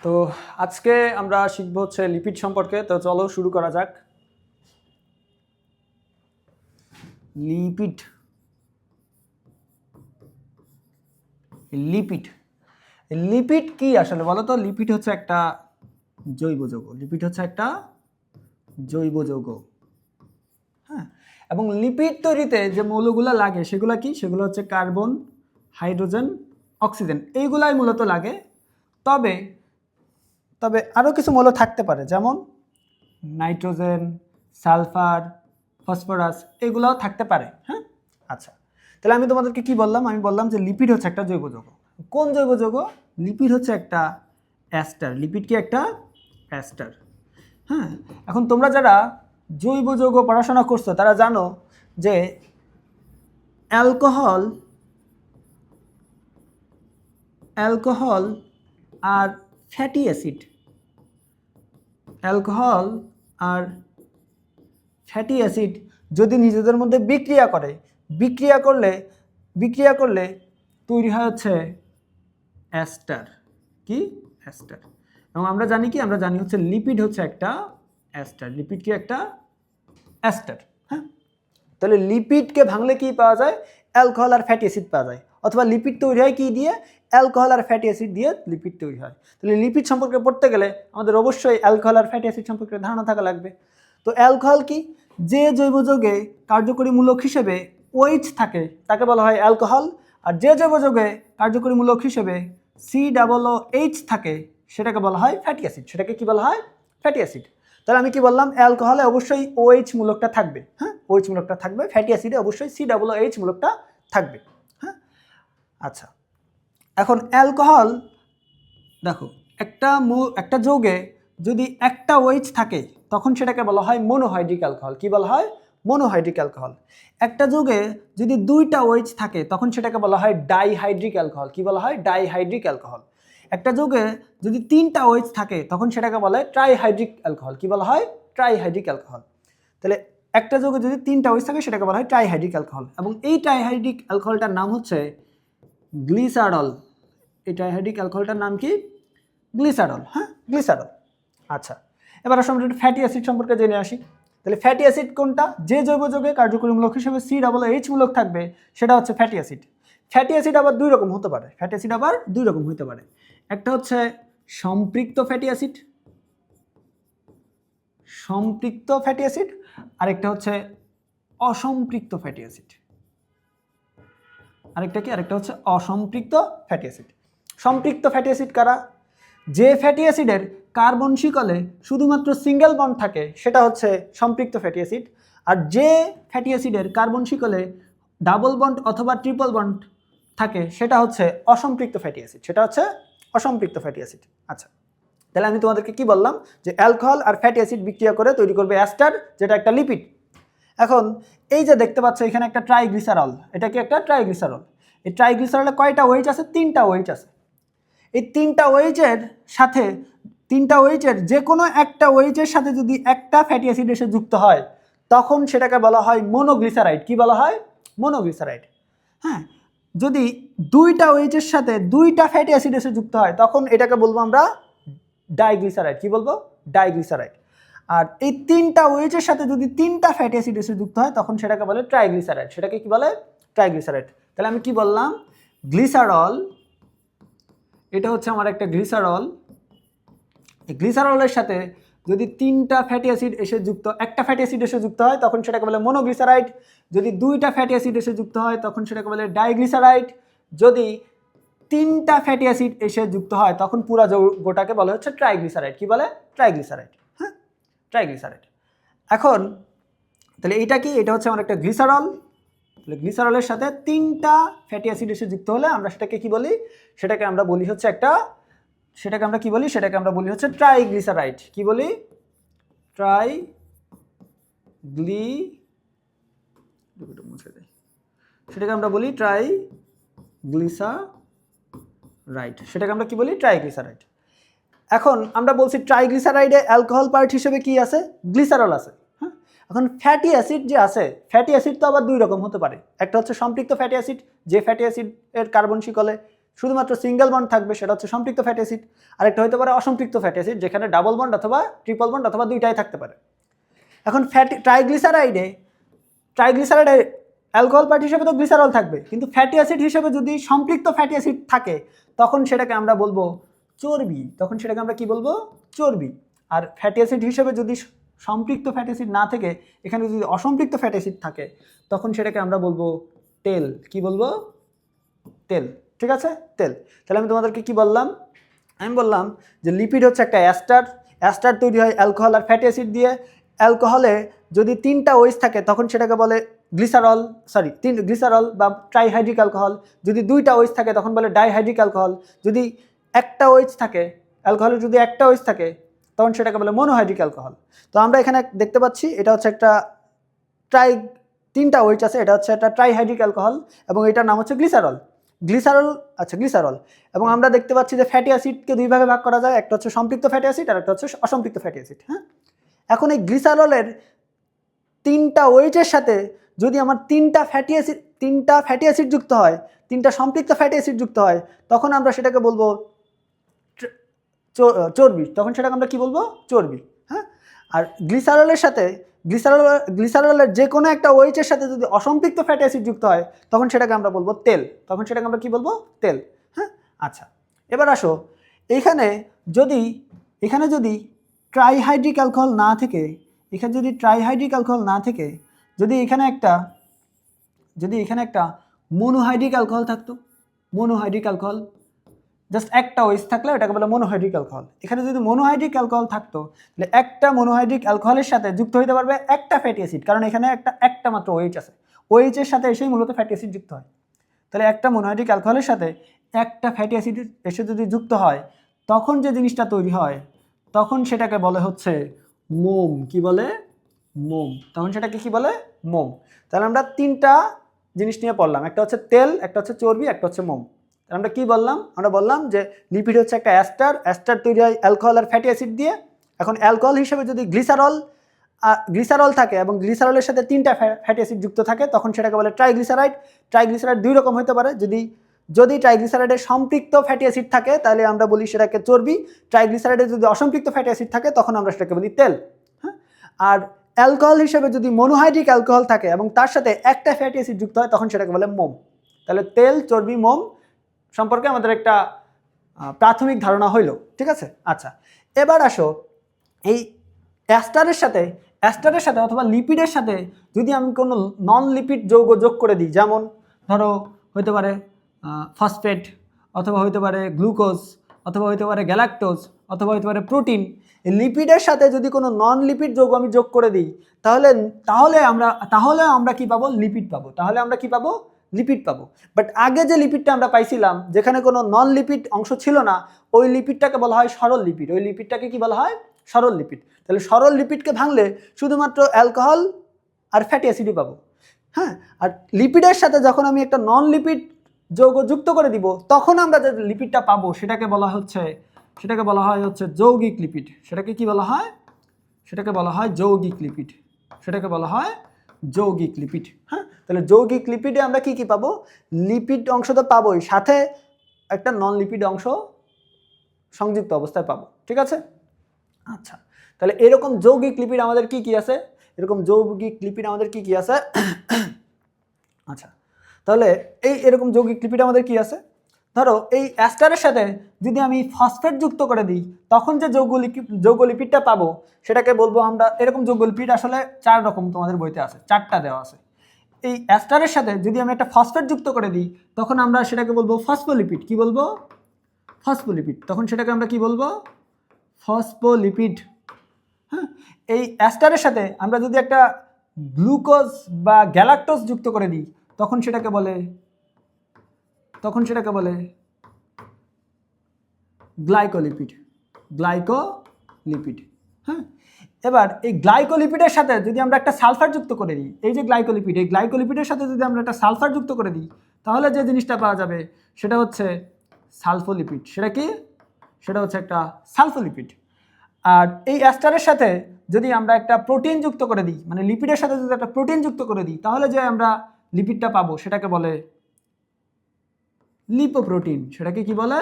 তো আজকে আমরা শিখব হচ্ছে লিপিড সম্পর্কে। তো চলো শুরু করা যাক। লিপিড লিপিড লিপিড কি আসলে বলো তো? লিপিড হচ্ছে একটা জৈব যৌগ। লিপিড হচ্ছে একটা জৈব যৌগ। হ্যাঁ, এবং লিপিড তৈরিতে যে মৌলগুলো লাগে সেগুলো কি? সেগুলো হচ্ছে কার্বন, হাইড্রোজেন, অক্সিজেন, এইগুলাই মূলত লাগে। তবে তবে আরও কিছু মৌল থাকতে পারে, যেমন নাইট্রোজেন, সালফার, ফসফরাস, এগুলোও থাকতে পারে। হ্যাঁ, আচ্ছা, তাহলে আমি তোমাদেরকে কি বললাম? আমি বললাম যে লিপিড হচ্ছে একটা জৈব যৌগ। কোন জৈব যৌগ? লিপিড হচ্ছে একটা অ্যাস্টার। লিপিড কি? একটা অ্যাস্টার। হ্যাঁ, এখন তোমরা যারা জৈব যৌগ পড়াশোনা করছো তারা জানো যে অ্যালকোহল আর ফ্যাটি অ্যাসিড, অ্যালকোহল আর ফ্যাটি অ্যাসিড যদি নিজেদের মধ্যে বিক্রিয়া করলে তৈরি হয় হচ্ছে অ্যাস্টার। কি? অ্যাস্টার। এবং আমরা জানি হচ্ছে লিপিড হচ্ছে একটা অ্যাস্টার। লিপিড কি? একটা অ্যাস্টার। হ্যাঁ, তাহলে লিপিডকে ভাঙলে কি পাওয়া যায়? অ্যালকোহল আর ফ্যাটি অ্যাসিড পাওয়া যায়। অথবা লিপিড তৈরি হয় কি দিয়ে? অ্যালকোহল আর ফ্যাটি অ্যাসিড দিয়ে লিপিড তৈরি হয়। তাহলে লিপিড সম্পর্কে পড়তে গেলে আমাদের অবশ্যই অ্যালকোহল আর ফ্যাটি অ্যাসিড সম্পর্কে ধারণা থাকা লাগবে। তো অ্যালকোহল কি? যে জৈব যৌগে কার্যকরী মূলক হিসেবে OH থাকে তাকে বলা হয় অ্যালকোহল। আর যে জৈব যৌগে কার্যকরী মূলক হিসেবে COOH থাকে সেটাকে বলা হয় ফ্যাটি অ্যাসিড। সেটাকে কি বলা হয়? Fatty acid. তাহলে আমি কি বললাম? অ্যালকোহলে অবশ্যই OH মূলকটা থাকবে। হ্যাঁ, OH মূলকটা থাকবে। ফ্যাটি অ্যাসিডে অবশ্যই COOH মূলকটা থাকবে। হ্যাঁ, আচ্ছা, এখন অ্যালকোহল দেখো, একটা যৌগে যদি একটা OH থাকে তখন সেটাকে বলা হয় মনোহাইড্রিক অ্যালকোহল। কি বলা হয়? Monohydric alcohol. একটা যৌগে যদি দুইটা OH থাকে তখন সেটাকে বলা হয় ডাইহাইড্রিক অ্যালকোহল। কি বলা হয়? Dihydric alcohol. একটা যৌগে যদি তিনটা OH থাকে তখন সেটাকে বলা হয় ট্রাইহাইড্রিক অ্যালকোহল। কি বলা হয়? Trihydric alcohol. তাহলে একটা যৌগে যদি তিনটা OH থাকে সেটাকে বলা হয় ট্রাইহাইড্রিক অ্যালকোহল। এবং এই ট্রাইহাইড্রিক অ্যালকোহলটার নাম হচ্ছে গ্লিসারল। এই ট্রাইহাইড্রিক অ্যালকোহলটার নাম কি? গ্লিসারল। হ্যাঁ, গ্লিসারল। আচ্ছা, এবার আসলে আমরা একটু ফ্যাটি অ্যাসিড সম্পর্কে জেনে আসি। তাহলে ফ্যাটি অ্যাসিড কোনটা? যে জৈব যৌগে কার্যকরী মূলক হিসেবে COOH মূলক থাকবে সেটা হচ্ছে ফ্যাটি অ্যাসিড। ফ্যাটি অ্যাসিড আবার দুই রকম হতে পারে। ফ্যাটি অ্যাসিড আবার দুই রকম হতে পারে। একটা হচ্ছে সম্পৃক্ত ফ্যাটি অ্যাসিড, আরেকটা হচ্ছে অসম্পৃক্ত ফ্যাটি অ্যাসিড। আরেকটা হচ্ছে অসম্পৃক্ত ফ্যাটি অ্যাসিড। সম্পৃক্ত ফ্যাটি অ্যাসিড কারা? যে ফ্যাটি অ্যাসিডের কার্বন শিকলে শুধুমাত্র সিঙ্গেল বন্ড থাকে সেটা হচ্ছে সম্পৃক্ত ফ্যাটি অ্যাসিড। আর যে ফ্যাটি অ্যাসিডের কার্বন শিকলে ডাবল বন্ড অথবা ট্রিপল বন্ড থাকে সেটা হচ্ছে অসম্পৃক্ত ফ্যাটি অ্যাসিড। সেটা হচ্ছে অসম্পৃক্ত ফ্যাটি অ্যাসিড। আচ্ছা, তাহলে আমি তোমাদেরকে কি বললাম? যে অ্যালকোহল আর ফ্যাটি অ্যাসিড বিক্রিয়া করে তৈরি করবে অ্যাস্টার, যেটা একটা লিপিড। এখন এই যে দেখতে পাচ্ছ এখানে একটা ট্রাইগ্লিসারল, এটা কি? একটা ট্রাইগ্লিসারল। এই ট্রাইগ্লিসারলে কয়টা OH আছে? তিনটা OH আছে। এই তিনটা OH-এর যে কোনো একটা OH-এর সাথে যদি একটা ফ্যাটি অ্যাসিড এসে যুক্ত হয় তখন সেটাকে বলা হয় মনোগ্লিসারাইড। কি বলা হয়? মনোগ্লিসারাইড। হ্যাঁ, যদি দুইটা OH-এর সাথে দুইটা ফ্যাটি অ্যাসিড এসে যুক্ত হয় তখন এটাকে বলবো আমরা ডাইগ্লিসারাইড। কি বলবো? ডাইগ্লিসারাইড। আর এই তিনটা OH-এর সাথে যদি তিনটা ফ্যাটি অ্যাসিড এসে যুক্ত হয় তখন সেটাকে বলে ট্রাইগ্লিসারাইড। সেটাকে কি বলে? ট্রাইগ্লিসারাইড। তাহলে আমি কি বললাম? গ্লিসারল, এটা হচ্ছে আমার একটা গ্লিসারল। এই গ্লিসারলের সাথে যদি তিনটা ফ্যাটি অ্যাসিড এসে যুক্ত, একটা ফ্যাটি অ্যাসিড এসে যুক্ত হয় তখন সেটাকে বলে মনোগ্লিসারাইড। যদি দুইটা ফ্যাটি অ্যাসিড এসে যুক্ত হয় তখন সেটাকে বলে ডাইগ্লিসারাইড। যদি তিনটা ফ্যাটি অ্যাসিড এসে যুক্ত হয় তখন পুরো যৌগটাকে বলা হচ্ছে ট্রাইগ্লিসারাইড। কি বলে? ট্রাইগ্লিসারাইড। হ্যাঁ, ট্রাইগ্লিসারাইড। এখন তাহলে এটা কি? এটা হচ্ছে আমার একটা গ্লিসারল। তাহলে গ্লিসারলের সাথে তিনটা ফ্যাটি অ্যাসিড এসে যুক্ত হলে আমরা সেটাকে কি বলি? সেটাকে আমরা বলি হচ্ছে ট্রাইগ্লিসারাইড। কি বলি? সেটাকে আমরা বলি ট্রাইগ্লিসারাইড। ট্রাইগ্লিসারাইড। এখন আমরা বলছি ট্রাইগ্লিসারাইডে অ্যালকোহল পার্ট হিসেবে কি আছে? গ্লিসারল আছে। হ্যাঁ, এখন ফ্যাটি অ্যাসিড যে আছে, ফ্যাটি অ্যাসিড তো আবার দুই রকম হতে পারে। একটা হচ্ছে সম্পৃক্ত ফ্যাটি অ্যাসিড, যে ফ্যাটি অ্যাসিড এর কার্বন শিকলে শুধুমাত্র সিঙ্গেল বন্ড থাকবে, সেটা হচ্ছে সম্পৃক্ত ফ্যাটি অ্যাসিড। আরেকটা হতে পারে অসম্পৃক্ত ফ্যাটি অ্যাসিড, যেখানে ডাবল বন্ড অথবা ট্রিপল বন্ড অথবা দুইটাই থাকতে পারে। এখন ট্রাইগ্লিসারাইডে অ্যালকোহল পার্ট হিসেবে তো গ্লিসারল থাকবে, কিন্তু ফ্যাটি অ্যাসিড হিসেবে যদি সম্পৃক্ত ফ্যাটি অ্যাসিড থাকে তখন সেটাকে আমরা বলবো চর্বি। তখন সেটাকে আমরা কি বলবো? চর্বি। আর ফ্যাটি অ্যাসিড হিসেবে যদি সম্পৃক্ত ফ্যাটি অ্যাসিড না থেকে এখানে যদি অসম্পৃক্ত ফ্যাটি অ্যাসিড থাকে তখন সেটাকে আমরা বলবো তেল। কি বলবো? তেল। ঠিক আছে, তেল। তাহলে আমি তোমাদেরকে কি বললাম? আমি বললাম যে লিপিড হচ্ছে একটা অ্যাস্টার তৈরি হয় অ্যালকোহল আর ফ্যাটি অ্যাসিড দিয়ে। অ্যালকোহলে যদি 3টা ওএইচ থাকে তখন সেটাকে বলে গ্লিসারল বা ট্রাইহাইড্রিক অ্যালকোহল। যদি 2টা ওএইচ থাকে তখন বলে ডাইহাইড্রিক অ্যালকোহল। যদি একটা ওএইচ থাকে, অ্যালকোহলের যদি একটা ওএইচ থাকে তখন সেটাকে বলে মনোহাইড্রিক অ্যালকোহল। তো আমরা এখানে দেখতে পাচ্ছি এটা হচ্ছে একটা 3টা ওএইচ আছে, এটা হচ্ছে একটা ট্রাইহাইড্রিক অ্যালকোহল এবং এটার নাম হচ্ছে গ্লিসারল। গ্লিসারল। এবং আমরা দেখতে পাচ্ছি যে ফ্যাটি অ্যাসিডকে দুই ভাগে ভাগ করা যায়, একটা হচ্ছে সম্পৃক্ত ফ্যাটি অ্যাসিড আর একটা হচ্ছে অসম্পৃক্ত ফ্যাটি অ্যাসিড। হ্যাঁ, এখন এই গ্লিসারলের 3টা ওএইচের সাথে যদি আমার 3টা ফ্যাটি অ্যাসিড যুক্ত হয়, 3টা সম্পৃক্ত ফ্যাটি অ্যাসিড যুক্ত হয়, তখন আমরা সেটাকে বলবো চর্বি। তখন সেটাকে আমরা কি বলবো? চর্বি। হ্যাঁ, আর গ্লিসারলের যে কোনো একটা ওএইচের সাথে যদি অসম্পৃক্ত ফ্যাটি অ্যাসিড যুক্ত হয় তখন সেটাকে আমরা বলবো তেল। তখন সেটাকে আমরা কি বলবো? তেল। হ্যাঁ, আচ্ছা, এবার আসো এখানে যদি ট্রাইহাইড্রিক অ্যালকোহল না থেকে যদি এখানে একটা মনোহাইড্রিক অ্যালকোহল থাকতো, মনোহাইড্রিক অ্যালকোহল জাস্ট একটা ওএইচ থাকলে এটাকে বলে মনোহাইড্রিক অ্যালকোহল। এখানে যদি মনোহাইড্রিক অ্যালকোহল থাকতো তাহলে একটা মনোহাইড্রিক অ্যালকোহলের সাথে যুক্ত হতে পারবে একটা ফ্যাটি অ্যাসিড, কারণ এখানে একটা মাত্র ওএইচ আছে। ওএইচের সাথে এসেই মূলত ফ্যাটি অ্যাসিড যুক্ত হয়। তাহলে একটা মনোহাইড্রিক অ্যালকোহলের সাথে একটা ফ্যাটি অ্যাসিড এসে যদি যুক্ত হয় তখন যে জিনিসটা তৈরি হয় তখন সেটাকে বলে হচ্ছে মোম। কি বলে? মোম। তখন সেটাকে কি বলে? মোম। তাহলে আমরা 3টা জিনিস নিয়ে পড়লাম, একটা হচ্ছে তেল, একটা হচ্ছে চর্বি, একটা হচ্ছে মোম। আমরা কি বললাম? আমরা বললাম যে লিপিড হচ্ছে একটা অ্যাস্টার তৈরি হয় অ্যালকোহল আর ফ্যাটি অ্যাসিড দিয়ে। এখন অ্যালকোহল হিসেবে যদি গ্লিসারল থাকে এবং গ্লিসারলের সাথে 3টা ফ্যাটি অ্যাসিড যুক্ত থাকে তখন সেটাকে বলে ট্রাইগ্লিসারাইড। ট্রাইগ্লিসারাইড 2 রকম হতে পারে। যদি ট্রাইগ্লিসারাইডের সম্পৃক্ত ফ্যাটি অ্যাসিড থাকে তাহলে আমরা বলি সেটাকে চর্বি। ট্রাইগ্লিসারাইডে যদি অসম্পৃক্ত ফ্যাটি অ্যাসিড থাকে তখন আমরা সেটাকে বলি তেল। হ্যাঁ, আর অ্যালকোহল হিসেবে যদি মনোহাইড্রিক অ্যালকোহল থাকে এবং তার সাথে একটা ফ্যাটি অ্যাসিড যুক্ত হয় তখন সেটাকে বলে মোম। তাহলে তেল, চর্বি, মোম সম্পর্কে আমাদের একটা প্রাথমিক ধারণা হইল। ঠিক আছে, আচ্ছা, এবার আসো এই অ্যাস্টারের সাথে অথবা লিপিডের সাথে যদি আমি কোনো নন লিপিড যৌগ যোগ করে দিই, যেমন ধরো হতে পারে ফসফেট, অথবা হতে পারে গ্লুকোজ, অথবা হতে পারে গ্যালাক্টোজ, অথবা হতে পারে প্রোটিন। এই লিপিডের সাথে যদি কোনো নন লিপিড যৌগ আমি যোগ করে দিই তাহলে আমরা কি পাবো? লিপিড পাবো। তাহলে আমরা কি পাবো? লিপিড পাবো। বাট আগে যে লিপিডটা আমরা পাইছিলাম যেখানে কোনো নন লিপিড অংশ ছিল না, ওই লিপিডটাকে বলা হয় সরল লিপিড। ওই লিপিডটাকে কি বলা হয়? সরল লিপিড। তাহলে সরল লিপিডকে ভাঙলে শুধুমাত্র অ্যালকোহল আর ফ্যাটি অ্যাসিডই পাবো। হ্যাঁ, আর লিপিডের সাথে যখন আমি একটা নন লিপিড যৌগ যুক্ত করে দিব তখন আমরা যে লিপিডটা পাবো সেটাকে বলা হয় হচ্ছে যৌগিক লিপিড। সেটাকে কি বলা হয়? সেটাকে বলা হয় যৌগিক লিপিড। হ্যাঁ, তাহলে যৌগিক লিপিডে আমরা কি কি পাবো? লিপিড অংশ তো পাবোই, সাথে একটা নন লিপিড অংশ সংযুক্ত অবস্থায় পাবো। ঠিক আছে, আচ্ছা, তাহলে এরকম যৌগিক লিপিড আমাদের কি আছে? আচ্ছা, তাহলে এরকম যৌগিক লিপিড আমাদের কি আছে? ধরো এই অ্যাস্টারের সাথে যদি আমি ফসফেট যুক্ত করে দিই তখন যে যৌগ লিপিডটা পাবো সেটাকে বলবো আমরা, এরকম যৌগ লিপিড আসলে 4 রকম তোমাদের বইতে আছে, 4টা দেওয়া আছে। এই অ্যাস্টারের সাথে যদি আমি একটা ফসফেট যুক্ত করে দিই তখন আমরা সেটাকে বলবো ফসফোলিপিড। কি বলবো? ফসফোলিপিড। তখন সেটাকে আমরা কি বলবো? ফসফোলিপিড। হ্যাঁ, এই অ্যাস্টারের সাথে আমরা যদি একটা গ্লুকোজ বা গ্যালাক্টোজ যুক্ত করে দিই তখন সেটাকে বলে গ্লাইকোলিপিড। হ্যাঁ, এবার এই গ্লাইকোলিপিডের সাথে যদি আমরা একটা সালফার যুক্ত করে দিই, এই গ্লাইকোলিপিডের সাথে যদি আমরা একটা সালফার যুক্ত করে দিই তাহলে যে জিনিসটা পাওয়া যাবে সেটা হচ্ছে সালফোলিপিড। সেটা হচ্ছে একটা সালফোলিপিড। আর এই অ্যাস্টারের সাথে যদি আমরা একটা প্রোটিন যুক্ত করে দিই, মানে লিপিডের সাথে যদি একটা প্রোটিন যুক্ত করে দিই তাহলে যে আমরা লিপিডটা পাবো সেটাকে বলে লিপোপ্রোটিন, সেটাকে কি বলে?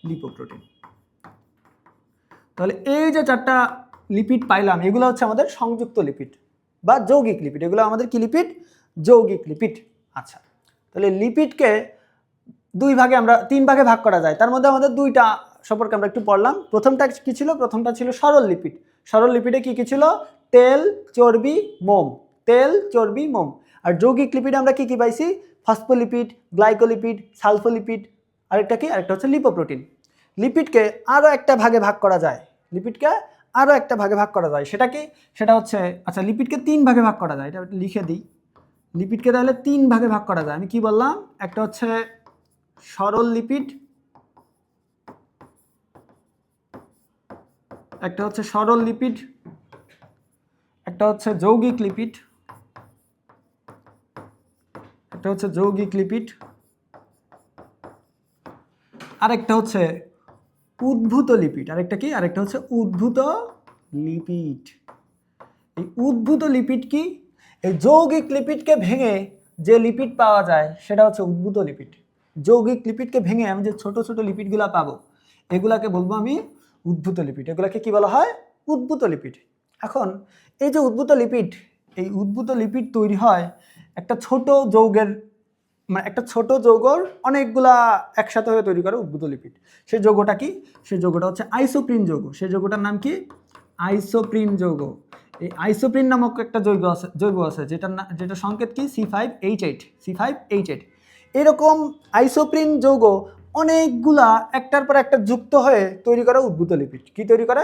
লিপোপ্রোটিন। তাহলে এই যে 4টা লিপিড পাইলাম, এগুলো হচ্ছে আমাদের সংযুক্ত লিপিড বা যৌগিক লিপিড। এগুলো আমাদের কি লিপিড? যৌগিক লিপিড। আচ্ছা, তাহলে লিপিডকে 3 ভাগে ভাগ করা যায়। তার মধ্যে আমাদের 2টা সম্পর্কে আমরা একটু পড়লাম। প্রথমটা কি ছিল? প্রথমটা ছিল সরল লিপিড। সরল লিপিডে কি কি ছিল? তেল, চর্বি, মোম। তেল, চর্বি, মোম। আর যৌগিক লিপিডে আমরা কি কি পাইছি? ফসফোলিপিড, গ্লাইকোলিপিড, সালফোলিপিড, আরেকটা কি? আরেকটা হচ্ছে লিপোপ্রোটিন। লিপিডকে আরও একটা ভাগে ভাগ করা যায়। লিপিডকে আরও একটা ভাগে ভাগ করা যায়। সেটা কি? সেটা হচ্ছে, আচ্ছা, লিপিডকে 3 ভাগে ভাগ করা যায়। এটা লিখে দিই। লিপিডকে তাহলে 3 ভাগে ভাগ করা যায়। আমি কি বললাম? একটা হচ্ছে সরল লিপিড, একটা হচ্ছে সরল লিপিড, একটা হচ্ছে যৌগিক লিপিড, একটা হচ্ছে যৌগিক লিপিড, আরেকটা হচ্ছে উদ্ভূত লিপিড। আরেকটা কি? আরেকটা হচ্ছে উদ্ভূত লিপিড। এই উদ্ভূত লিপিড কি? এই যৌগিক লিপিডকে ভেঙে যে লিপিড পাওয়া যায় সেটা হচ্ছে উদ্ভূত লিপিড। যৌগিক লিপিডকে ভেঙে আমি যে ছোট ছোট লিপিডগুলো পাবো, এগুলাকে বলবো আমি উদ্ভূত লিপিড। এগুলাকে কি বলা হয়? উদ্ভূত লিপিড। এখন এই যে উদ্ভূত লিপিড, এই উদ্ভূত লিপিড তৈরি হয় একটা ছোট যৌগের, মানে একটা ছোট যৌগর অনেকগুলা একসাথে হয়ে তৈরি করে উদ্ভূত লিপিড। সেই যৌগটা কি? সেই যৌগটা হচ্ছে আইসোপ্রিন যৌগ। সেই যৌগটার নাম কি? আইসোপ্রিন যৌগ। এই আইসোপ্রিন নামক একটা জৈব আছে যেটা সংকেত কি? C5H8। C5H8 এরকম আইসোপ্রিন যৌগ অনেকগুলা একটার পর একটা যুক্ত হয়ে তৈরি করে উদ্ভূত লিপিড। কি তৈরি করে?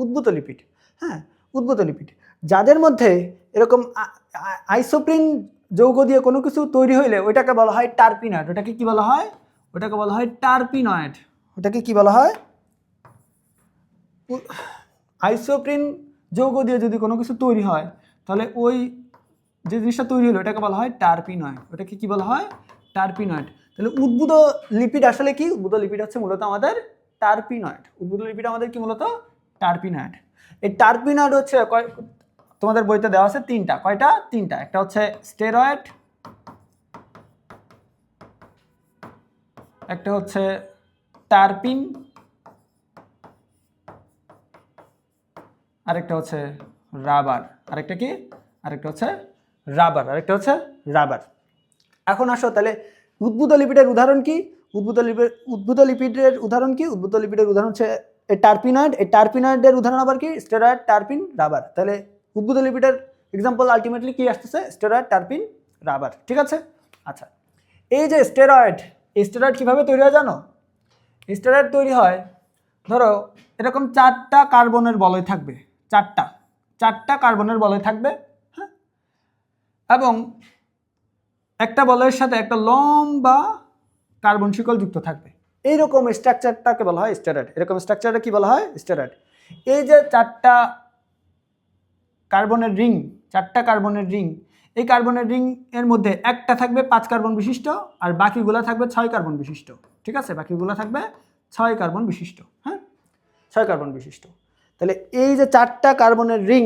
উদ্ভূত লিপিড। হ্যাঁ, উদ্ভূত লিপিড। যাদের মধ্যে এরকম আইসোপ্রিন যৌগ দিয়ে কোনো কিছু তৈরি হইলে ওইটাকে বলা হয় টারপিনয়েড। ওটাকে কি বলা হয়? ওটাকে বলা হয় টারপিনয়েড। ওটাকে কি বলা হয়? আইসোপ্রিন যৌগ দিয়ে যদি কোনো কিছু তৈরি হয় তাহলে ওই যে জিনিসটা তৈরি হলো এটাকে বলা হয় টারপিনয়েড। ওটাকে কি বলা হয়? টারপিনয়েড। তাহলে উদ্ভূত লিপিড আসলে কি? উদ্ভূত লিপিড হচ্ছে মূলত আমাদের টারপিনয়েড। উদ্ভূত লিপিড আমাদের কি? মূলত টারপিনয়েড। এই টারপিনয়েড হচ্ছে তোমাদের বইতে দেওয়া আছে 3টা। কয়টা? 3টা। একটা হচ্ছে স্টেরয়েড, একটা হচ্ছে টারপিন, আরেকটা হচ্ছে রাবার। আরেকটা কি? আরেকটা হচ্ছে রাবার। আরেকটা হচ্ছে রাবার। এখন আসো তাহলে উদ্ভূত লিপিডের উদাহরণ কি? উদ্ভূত লিপিডের উদাহরণ কি? উদ্ভূত লিপিডের উদাহরণ হচ্ছে এই টারপিনয়েড। এই টারপিনয়েডের উদাহরণ আবার কি? Steroid, terpene, rubber. তাহলে উদ্ভূত লিপিডের এক্সাম্পল আলটিমেটলি কি আসতেছে? Steroid, terpene, rubber. ঠিক আছে? আচ্ছা, এই যে স্টেরয়েড, এই স্টেরয়েড কীভাবে তৈরি হয় জানো? স্টেরয়েড তৈরি হয়, ধরো এরকম 4টা কার্বনের বলয় থাকবে। 4টা কার্বনের বলয় থাকবে। হ্যাঁ, এবং একটা বলয়ের সাথে একটা লম্বা কার্বন শিকল যুক্ত থাকবে। এইরকম স্ট্রাকচারটাকে বলা হয় স্টেরয়েড। এরকম স্ট্রাকচারটা কি বলা হয়? স্টেরয়েড। এই যে 4টা কার্বনের রিং, 4টা কার্বনের রিং, এই কার্বনের রিং এর মধ্যে একটা থাকবে 5 কার্বন বিশিষ্ট আর বাকিগুলো থাকবে 6 কার্বন বিশিষ্ট। ঠিক আছে? বাকিগুলো থাকবে 6 কার্বন বিশিষ্ট। হ্যাঁ, 6 কার্বন বিশিষ্ট। তাহলে এই যে 4টা কার্বনের রিং,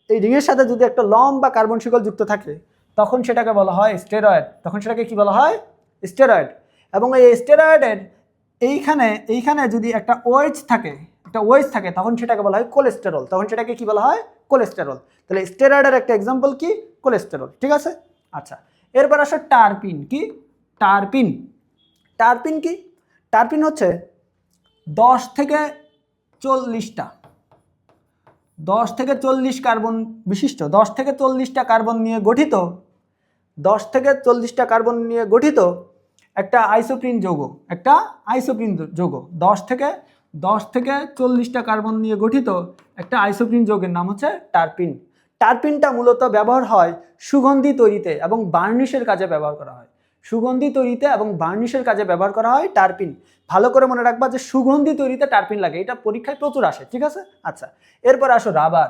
এই রিংয়ের সাথে যদি একটা লম্বা কার্বন শিকল যুক্ত থাকে তখন সেটাকে বলা হয় স্টেরয়েড। তখন সেটাকে কি বলা হয়? স্টেরয়েড। এবং এই স্টেরয়েডের এইখানে যদি একটা ওএইচ থাকে তখন সেটাকে বলা হয় কোলেস্টেরল। তখন সেটাকে কি বলা হয়? কোলেস্টেরল। তাহলে স্টেরয়েডের একটা এক্সাম্পল কি? কোলেস্টেরল। ঠিক আছে? আচ্ছা, এরপর আসো টারপিন। কি? টারপিন। টারপিন কি? টারপিন হচ্ছে 10 থেকে 40টা 10 থেকে 40 কার্বন বিশিষ্ট, 10 থেকে 40টা কার্বন নিয়ে গঠিত, 10 থেকে 40টা কার্বন নিয়ে গঠিত একটা আইসোপ্রিন যৌগ। একটা আইসোপ্রিন যৌগ 10 থেকে 40টা কার্বন নিয়ে গঠিত একটা আইসোপ্রিন যৌগের নাম হচ্ছে টারপিন। টারপিনটা মূলত ব্যবহার হয় সুগন্ধি তৈরিতে এবং বার্নিশের কাজে ব্যবহার করা হয়। সুগন্ধি তৈরিতে এবং বার্নিশের কাজে ব্যবহার করা হয় টারপিন। ভালো করে মনে রাখবা যে সুগন্ধি তৈরিতে টারপিন লাগে, এটা পরীক্ষায় প্রচুর আসে। ঠিক আছে? আচ্ছা, এরপর আসো রাবার।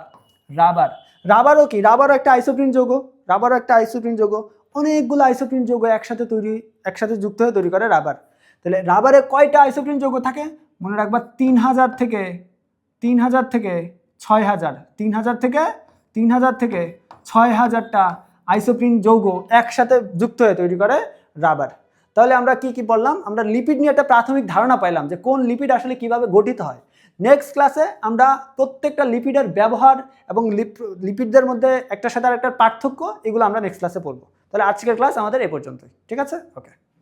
রাবারও কি? রাবারও একটা আইসোপ্রিন যৌগ। রাবারও একটা আইসোপ্রিন যৌগ। অনেকগুলো আইসোপ্রিন যৌগ একসাথে যুক্ত হয়ে তৈরি করে রাবার। তাহলে রাবারে কয়টা আইসোপ্রিন যৌগ থাকে? মনে রাখবা 3000 থেকে 6000, 3000 থেকে 6000টা আইসোপ্রিন যৌগ একসাথে যুক্ত হয়ে তৈরি করে রাবার। তাহলে আমরা কি কি বললাম, আমরা লিপিড নিয়ে একটা প্রাথমিক ধারণা পাইলাম যে কোন লিপিড আসলে কিভাবে গঠিত হয়। নেক্সট ক্লাসে আমরা প্রত্যেকটা লিপিডের ব্যবহার এবং লিপিডদের মধ্যে একটার সাথে আর একটা পার্থক্য, এগুলো আমরা নেক্সট ক্লাসে পড়বো। তাহলে আজকের ক্লাস আমাদের এ পর্যন্তই, ঠিক আছে, ওকে।